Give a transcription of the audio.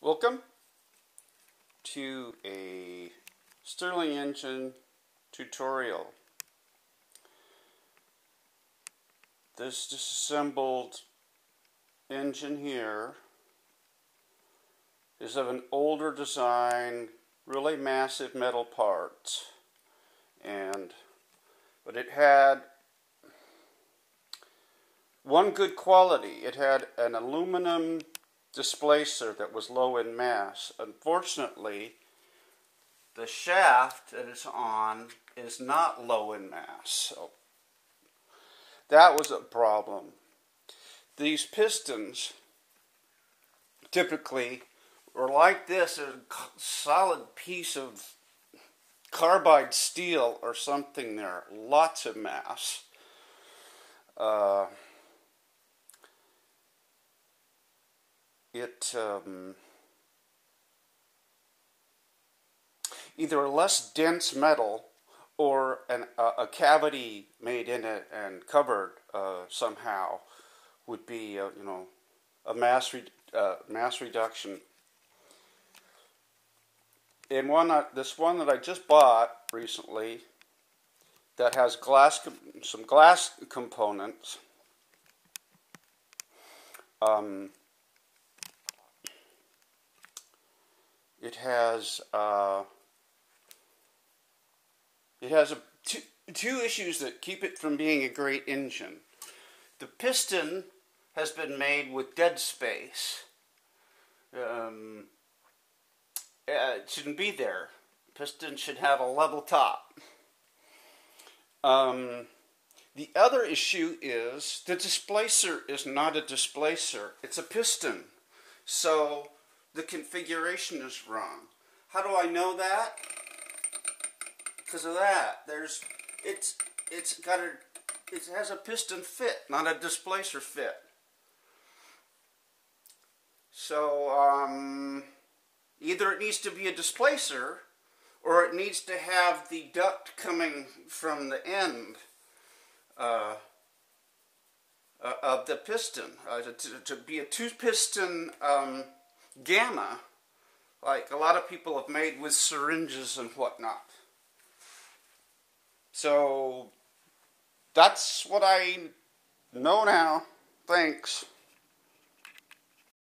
Welcome to a Stirling engine tutorial. This disassembled engine here is of an older design, really massive metal parts, but it had one good quality. It had an aluminum displacer that was low in mass. Unfortunately, the shaft that it's on is not low in mass, so that was a problem. These pistons typically were like this, a solid piece of carbide steel or something there, lots of mass. Either a less dense metal or a cavity made in it and covered somehow would be a mass reduction. In this one that I just bought recently that has some glass components. It has two issues that keep it from being a great engine. The piston has been made with dead space. It shouldn't be there. Piston should have a level top. The other issue is the displacer is not a displacer. It's a piston. So the configuration is wrong. How do I know that? Because of that. It has a piston fit, not a displacer fit. So either it needs to be a displacer, or it needs to have the duct coming from the end of the piston to be a two-piston gamma, like a lot of people have made with syringes and whatnot. So that's what I know now. Thanks.